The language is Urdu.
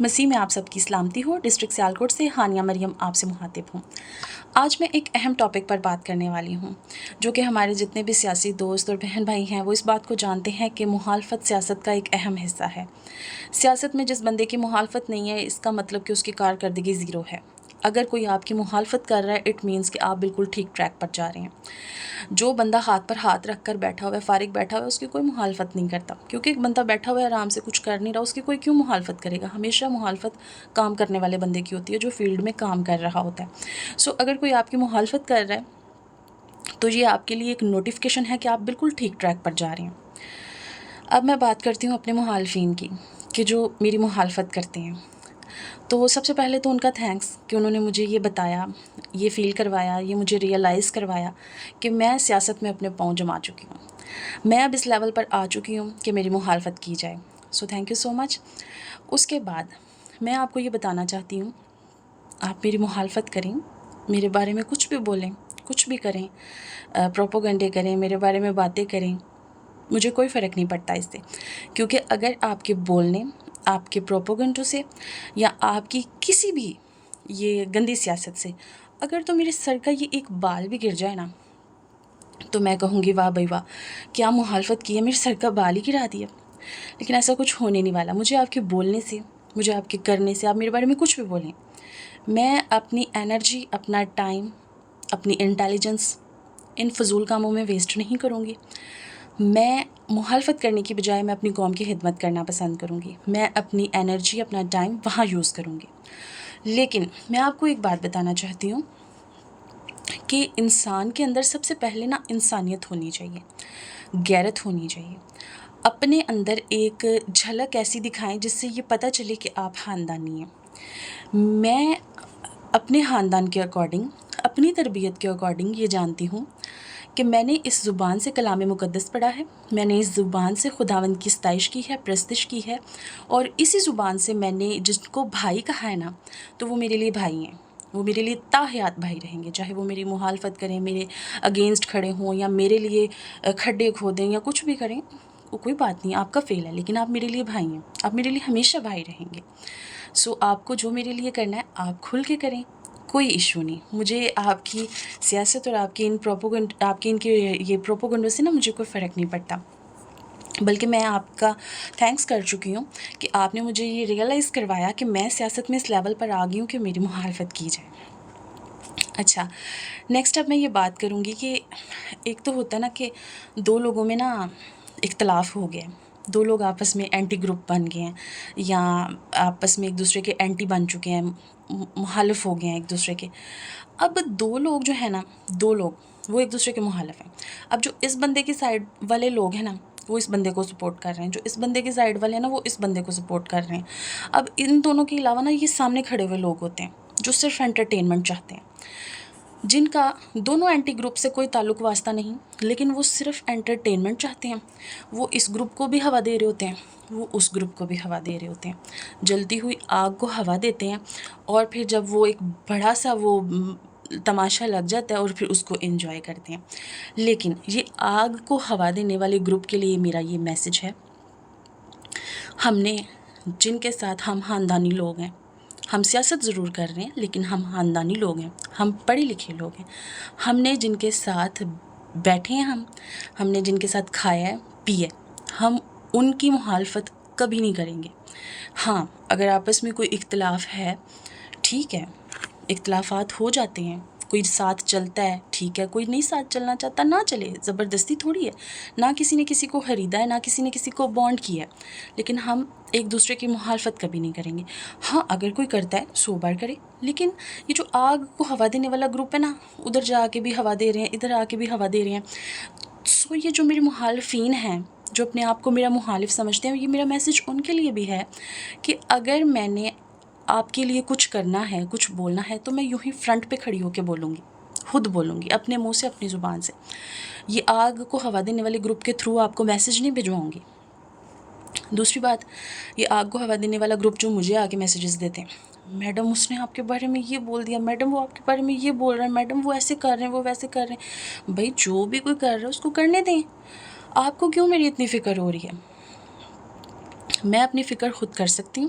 مسیح میں آپ سب کی سلامتی ہو۔ ڈسٹرکٹ سیالکوٹ سے ہانیہ مریم آپ سے مخاطب ہوں۔ آج میں ایک اہم ٹاپک پر بات کرنے والی ہوں، جو کہ ہمارے جتنے بھی سیاسی دوست اور بہن بھائی ہیں وہ اس بات کو جانتے ہیں کہ مخالفت سیاست کا ایک اہم حصہ ہے۔ سیاست میں جس بندے کی مخالفت نہیں ہے، اس کا مطلب کہ اس کی کارکردگی زیرو ہے۔ اگر کوئی آپ کی مخالفت کر رہا ہے، اٹ مینس کہ آپ بالکل ٹھیک ٹریک پر جا رہے ہیں۔ جو بندہ ہاتھ پر ہاتھ رکھ کر بیٹھا ہوا ہے، فارغ بیٹھا ہوا ہے، اس کی کوئی مخالفت نہیں کرتا، کیونکہ ایک بندہ بیٹھا ہوا ہے آرام سے کچھ کر نہیں رہا، اس کی کوئی کیوں مخالفت کرے گا؟ ہمیشہ مخالفت کام کرنے والے بندے کی ہوتی ہے، جو فیلڈ میں کام کر رہا ہوتا ہے۔ اگر کوئی آپ کی مخالفت کر رہا ہے تو یہ آپ کے لیے ایک نوٹیفیکیشن ہے کہ آپ بالکل ٹھیک ٹریک پر جا رہے ہیں۔ اب میں بات کرتی ہوں اپنے مخالفین کی، کہ جو میری مخالفت کرتے ہیں۔ تو سب سے پہلے تو ان کا تھینکس کہ انہوں نے مجھے یہ بتایا، یہ فیل کروایا، یہ مجھے ریئلائز کروایا کہ میں سیاست میں اپنے پاؤں جما چکی ہوں، میں اب اس لیول پر آ چکی ہوں کہ میری مخالفت کی جائے۔ تھینک یو سو مچ۔ اس کے بعد میں آپ کو یہ بتانا چاہتی ہوں، آپ میری مخالفت کریں، میرے بارے میں کچھ بھی بولیں، کچھ بھی کریں، پروپوگنڈے کریں، میرے بارے میں باتیں کریں، مجھے کوئی فرق نہیں پڑتا اس سے، کیونکہ اگر آپ کے بولنے، آپ کے پروپوگنڈوں سے یا آپ کی کسی بھی یہ گندی سیاست سے اگر تو میرے سر کا یہ ایک بال بھی گر جائے نا، تو میں کہوں گی واہ بھائی واہ، کیا مخالفت کی ہے، میرے سر کا بال ہی گرا دیا۔ لیکن ایسا کچھ ہونے نہیں والا۔ مجھے آپ کے بولنے سے، مجھے آپ کے کرنے سے، آپ میرے بارے میں کچھ بھی بولیں، میں اپنی انرجی، اپنا ٹائم، اپنی انٹیلیجنس ان فضول کاموں میں ویسٹ نہیں کروں گی۔ میں مخالفت کرنے کی بجائے میں اپنی قوم کی خدمت کرنا پسند کروں گی۔ میں اپنی انرجی، اپنا ٹائم وہاں یوز کروں گی۔ لیکن میں آپ کو ایک بات بتانا چاہتی ہوں کہ انسان کے اندر سب سے پہلے نا انسانیت ہونی چاہیے، غیرت ہونی چاہیے۔ اپنے اندر ایک جھلک ایسی دکھائیں جس سے یہ پتہ چلے کہ آپ خاندانی ہیں۔ میں اپنے خاندان کے اکارڈنگ، اپنی تربیت کے اکارڈنگ یہ جانتی ہوں کہ میں نے اس زبان سے کلام مقدس پڑھا ہے، میں نے اس زبان سے خداوند کی ستائش کی ہے، پرستش کی ہے، اور اسی زبان سے میں نے جس کو بھائی کہا ہے نا، تو وہ میرے لیے بھائی ہیں، وہ میرے لیے تا حیات بھائی رہیں گے، چاہے وہ میری مخالفت کریں، میرے اگینسٹ کھڑے ہوں، یا میرے لیے کھڈے کھودیں یا کچھ بھی کریں، وہ کوئی بات نہیں، آپ کا فیل ہے، لیکن آپ میرے لیے بھائی ہیں، آپ میرے لیے ہمیشہ بھائی رہیں گے۔ آپ کو جو میرے لیے کرنا ہے آپ کھل کے کریں، کوئی ایشو نہیں۔ مجھے آپ کی سیاست اور آپ کی ان کے یہ پروپوگنڈوں سے نا مجھے کوئی فرق نہیں پڑتا، بلکہ میں آپ کا تھینکس کر چکی ہوں کہ آپ نے مجھے یہ ریئلائز کروایا کہ میں سیاست میں اس لیول پر آ گئی ہوں کہ میری مخالفت کی جائے۔ اچھا، نیکسٹ اب میں یہ بات کروں گی کہ ایک تو ہوتا ہے نا کہ دو لوگوں میں نا اختلاف ہو گیا، دو لوگ آپس میں اینٹی گروپ بن گئے ہیں، یا آپس میں ایک دوسرے کے اینٹی بن چکے ہیں، مخالف ہو گئے ہیں ایک دوسرے کے۔ اب دو لوگ جو ہیں نا، دو لوگ وہ ایک دوسرے کے مخالف ہیں۔ اب جو اس بندے کی سائڈ والے لوگ ہیں نا، وہ اس بندے کو سپورٹ کر رہے ہیں، جو اس بندے کی سائڈ والے ہیں نا، وہ اس بندے کو سپورٹ کر رہے ہیں۔ اب ان دونوں کے علاوہ نا یہ سامنے کھڑے ہوئے لوگ ہوتے ہیں جو صرف انٹرٹینمنٹ چاہتے ہیں، جن کا دونوں اینٹی گروپ سے کوئی تعلق واسطہ نہیں، لیکن وہ صرف انٹرٹینمنٹ چاہتے ہیں۔ وہ اس گروپ کو بھی ہوا دے رہے ہوتے ہیں، وہ اس گروپ کو بھی ہوا دے رہے ہوتے ہیں، جلتی ہوئی آگ کو ہوا دیتے ہیں، اور پھر جب وہ ایک بڑا سا وہ تماشا لگ جاتا ہے اور پھر اس کو انجوائے کرتے ہیں۔ لیکن یہ آگ کو ہوا دینے والے گروپ کے لیے میرا یہ میسج ہے، ہم نے جن کے ساتھ ہم خاندانی لوگ ہیں، ہم سیاست ضرور کر رہے ہیں لیکن ہم خاندانی لوگ ہیں، ہم پڑھے لکھے لوگ ہیں، ہم نے جن کے ساتھ بیٹھے ہیں، ہم نے جن کے ساتھ کھایا ہے پیے، ہم ان کی مخالفت کبھی نہیں کریں گے۔ ہاں، اگر آپس میں کوئی اختلاف ہے، ٹھیک ہے، اختلافات ہو جاتے ہیں، کوئی ساتھ چلتا ہے، ٹھیک ہے، کوئی نہیں ساتھ چلنا چاہتا نہ چلے، زبردستی تھوڑی ہے، نہ کسی نے کسی کو خریدا ہے، نہ کسی نے کسی کو بانڈ کیا ہے، لیکن ہم ایک دوسرے کی مخالفت کبھی نہیں کریں گے۔ ہاں، اگر کوئی کرتا ہے 100 بار کرے، لیکن یہ جو آگ کو ہوا دینے والا گروپ ہے نا، ادھر جا کے بھی ہوا دے رہے ہیں، ادھر آ کے بھی ہوا دے رہے ہیں، یہ جو میرے مخالفین ہیں، جو اپنے آپ کو میرا مخالف سمجھتے ہیں، یہ میرا میسج ان کے لیے بھی ہے کہ اگر میں نے آپ کے لیے کچھ کرنا ہے، کچھ بولنا ہے، تو میں یوں ہی فرنٹ پہ کھڑی ہو کے بولوں گی، خود بولوں گی، اپنے منہ سے، اپنی زبان سے۔ یہ آگ کو ہوا دینے والے گروپ کے تھرو آپ کو میسج نہیں بھجواؤں گی۔ دوسری بات، یہ آگ کو ہوا دینے والا گروپ جو مجھے آگے میسیجز دیتے ہیں، میڈم اس نے آپ کے بارے میں یہ بول دیا، میڈم وہ آپ کے بارے میں یہ بول رہا ہے، میڈم وہ ایسے کر رہے ہیں، وہ ویسے کر رہے ہیں۔ بھائی جو بھی کوئی کر رہا ہے اس کو کرنے دیں، آپ کو کیوں میری اتنی فکر ہو رہی ہے؟ میں اپنی فکر خود کر سکتی ہوں،